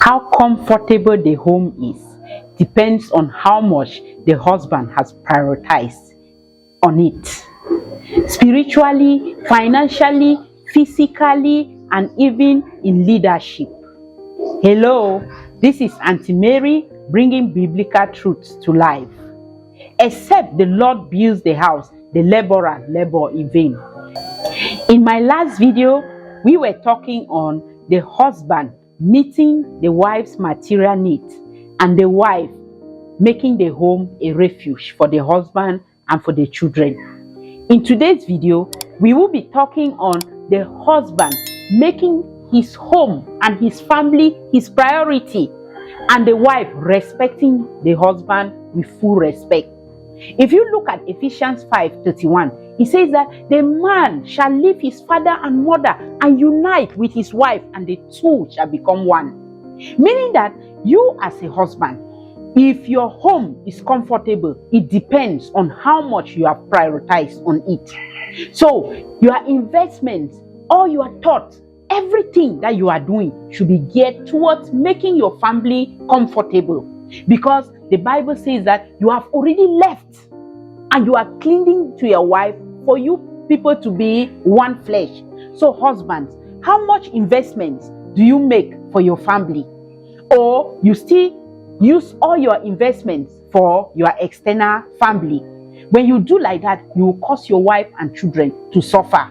How comfortable the home is depends on how much the husband has prioritized on it. Spiritually, financially, physically, and even in leadership. Hello, this is Auntie Mary bringing biblical truths to life. Except the Lord builds the house, the laborer labor in vain. In my last video, we were talking on the husband meeting the wife's material needs and the wife making the home a refuge for the husband and for the children. In today's video, we will be talking on the husband making his home and his family his priority, and the wife respecting the husband with full respect. If you look at Ephesians 5:31, it says that the man shall leave his father and mother and unite with his wife, and the two shall become one. Meaning that you as a husband, if your home is comfortable, it depends on how much you have prioritized on it. So your investments, all your thoughts, everything that you are doing should be geared towards making your family comfortable. Because the Bible says that you have already left and you are clinging to your wife for you people to be one flesh. So husbands, how much investments do you make for your family? Or you still use all your investments for your external family? When you do like that, you will cause your wife and children to suffer.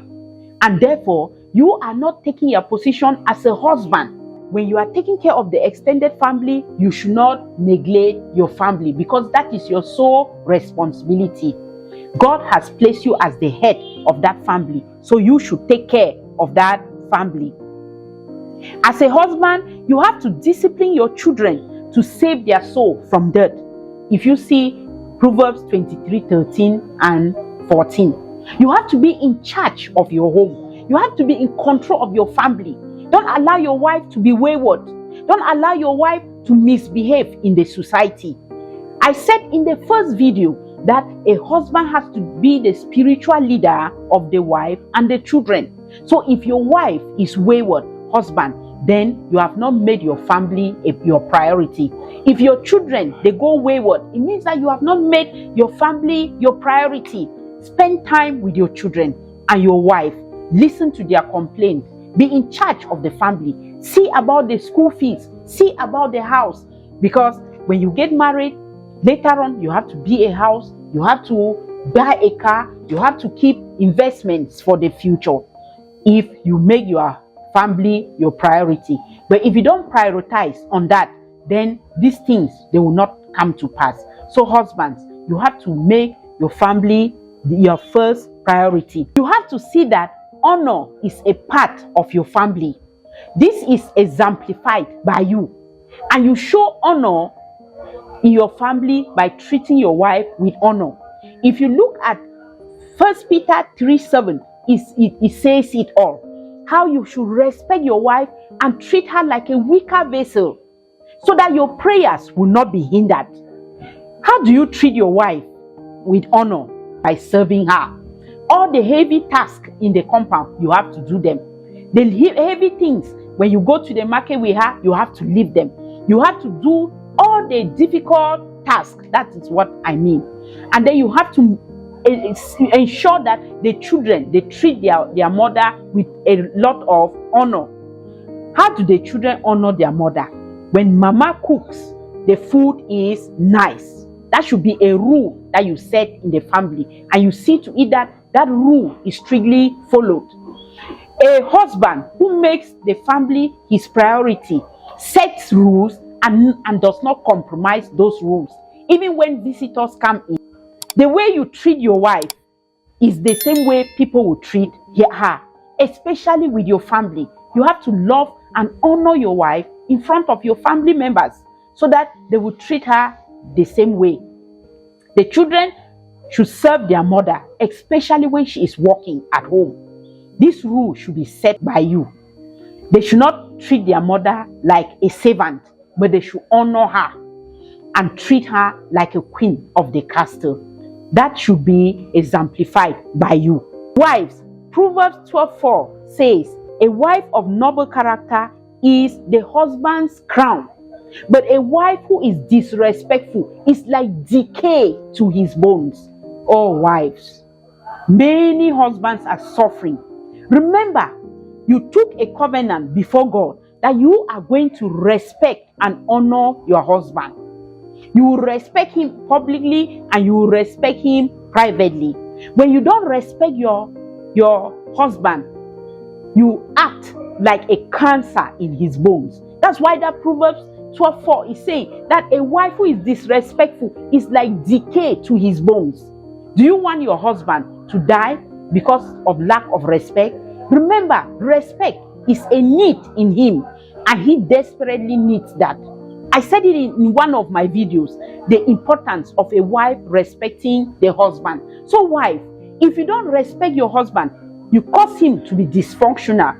And therefore, you are not taking your position as a husband. When you are taking care of the extended family, you should not neglect your family, because that is your sole responsibility. God has placed you as the head of that family, so you should take care of that family. As a husband, you have to discipline your children to save their soul from death. If you see Proverbs 23:13 and 14, you have to be in charge of your home. You have to be in control of your family. Don't allow your wife to be wayward. Don't allow your wife to misbehave in the society. I said in the first video that a husband has to be the spiritual leader of the wife and the children. So if your wife is wayward, husband, then you have not made your family your priority. If your children, they go wayward, it means that you have not made your family your priority. Spend time with your children and your wife. Listen to their complaints. Be in charge of the family. See about the school fees. See about the house. Because when you get married, later on, you have to build a house. You have to buy a car. You have to keep investments for the future. If you make your family your priority. But if you don't prioritize on that, then these things, they will not come to pass. So husbands, you have to make your family your first priority. You have to see that honor is a part of your family. This is exemplified by you. And you show honor in your family by treating your wife with honor. If you look at 1 Peter 3:7, it says it all. How you should respect your wife and treat her like a weaker vessel, so that your prayers will not be hindered. How do you treat your wife with honor? By serving her. All the heavy tasks in the compound, you have to do them. The heavy things, when you go to the market with her, you have to leave them. You have to do all the difficult tasks. That is what I mean. And then you have to ensure that the children, they treat their mother with a lot of honor. How do the children honor their mother? When mama cooks, the food is nice. That should be a rule that you set in the family, and you see to it that that rule is strictly followed. A husband who makes the family his priority sets rules and does not compromise those rules. Even when visitors come in, the way you treat your wife is the same way people will treat her, especially with your family. You have to love and honor your wife in front of your family members so that they will treat her the same way. The children should serve their mother, especially when she is working at home. This rule should be set by you. They should not treat their mother like a servant, but they should honor her and treat her like a queen of the castle. That should be exemplified by you. Wives, Proverbs 12:4 says, a wife of noble character is the husband's crown. But a wife who is disrespectful is like decay to his bones. Oh, wives, many husbands are suffering. Remember, you took a covenant before God that you are going to respect and honor your husband. You will respect him publicly and you will respect him privately. When you don't respect your husband, you act like a cancer in his bones. That's why that Proverbs 12:4 is saying that a wife who is disrespectful is like decay to his bones. Do you want your husband to die because of lack of respect? Remember, respect is a need in him and he desperately needs that. I said it in one of my videos, the importance of a wife respecting the husband. So wife, if you don't respect your husband, you cause him to be dysfunctional.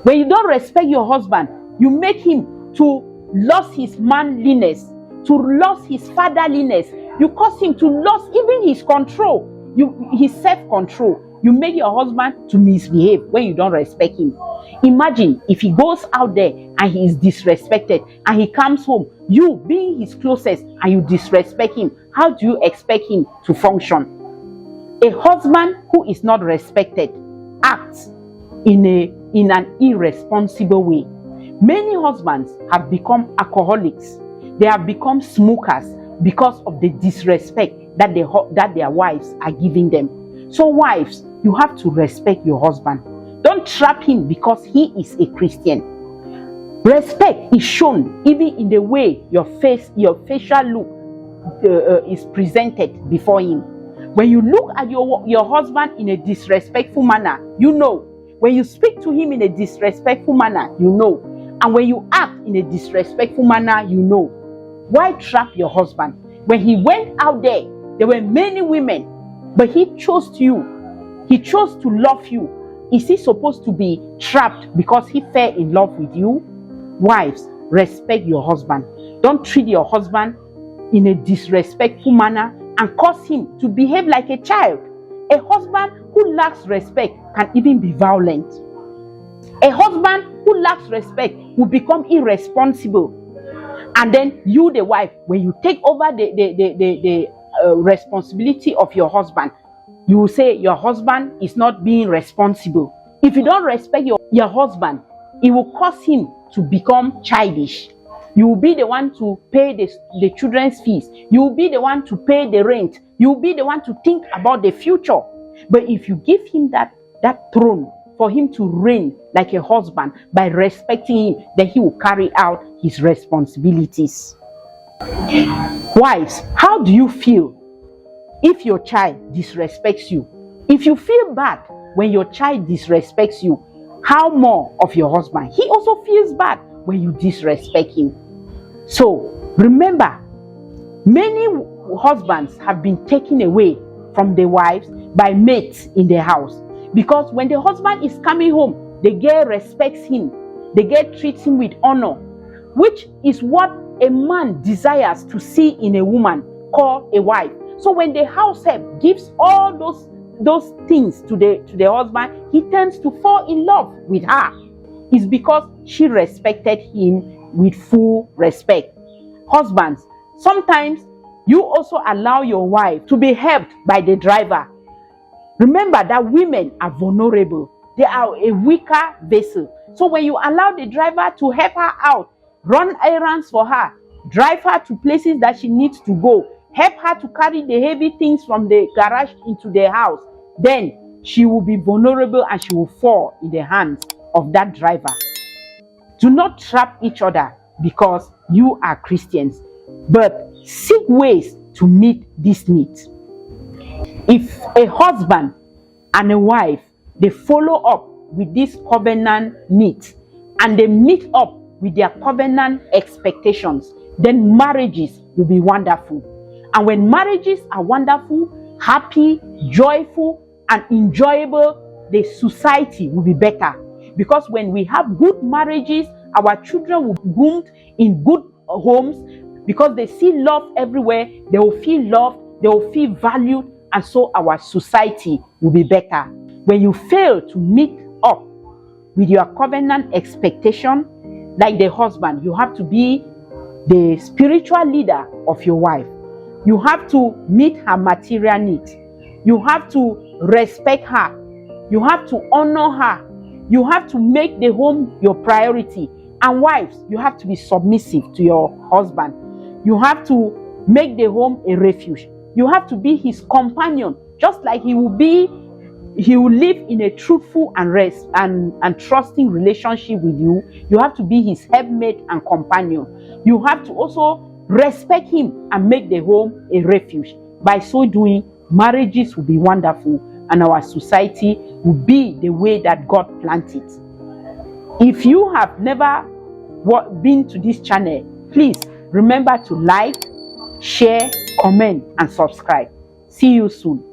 When you don't respect your husband, you make him to lose his manliness, to lose his fatherliness. You cause him to lose even his control, his self-control. You make your husband to misbehave when you don't respect him. Imagine if he goes out there and he is disrespected and he comes home, you being his closest and you disrespect him. How do you expect him to function? A husband who is not respected acts in an irresponsible way. Many husbands have become alcoholics. They have become smokers because of the disrespect that their wives are giving them. So wives, you have to respect your husband. Don't trap him because he is a Christian. Respect is shown even in the way your facial look is presented before him. When you look at your husband in a disrespectful manner, you know. When you speak to him in a disrespectful manner, you know. And when you act in a disrespectful manner, you know. Why trap your husband? When he went out there were many women, but he chose you. He chose to love you. Is he supposed to be trapped because he fell in love with you? Wives, respect your husband. Don't treat your husband in a disrespectful manner and cause him to behave like a child. A husband who lacks respect can even be violent. A husband who lacks respect will become irresponsible. And then you, the wife, when you take over the responsibility of your husband, you will say your husband is not being responsible. If you don't respect your husband, it will cause him to become childish. You will be the one to pay the children's fees. You will be the one to pay the rent. You will be the one to think about the future. But if you give him that throne for him to reign like a husband by respecting him, then he will carry out his responsibilities. Wives, how do you feel if your child disrespects you? If you feel bad when your child disrespects you, how more of your husband? He also feels bad when you disrespect him. So remember, many husbands have been taken away from their wives by mates in their house, because when the husband is coming home, the girl respects him, the girl treats him with honor, which is what a man desires to see in a woman called a wife. So when the house help gives all those things to the husband, he tends to fall in love with her. It's because she respected him with full respect. Husbands, sometimes you also allow your wife to be helped by the driver. Remember that women are vulnerable. They are a weaker vessel. So when you allow the driver to help her out, run errands for her, drive her to places that she needs to go, help her to carry the heavy things from the garage into the house, then she will be vulnerable and she will fall in the hands of that driver. Do not trap each other because you are Christians, but seek ways to meet these needs. If a husband and a wife, they follow up with these covenant needs and they meet up with their covenant expectations, then marriages will be wonderful. And when marriages are wonderful, happy, joyful, and enjoyable, the society will be better. Because when we have good marriages, our children will be groomed in good homes, because they see love everywhere, they will feel loved, they will feel valued, and so our society will be better. When you fail to meet up with your covenant expectation. Like the husband, you have to be the spiritual leader of your wife. You have to meet her material needs. You have to respect her. You have to honor her. You have to make the home your priority. And wives, you have to be submissive to your husband. You have to make the home a refuge. You have to be his companion, just like he will live in a truthful and trusting relationship with you. You have to be his helpmate and companion. You have to also respect him and make the home a refuge. By so doing, marriages will be wonderful and our society will be the way that God planned it. If you have never been to this channel, please remember to like, share, comment, and subscribe. See you soon.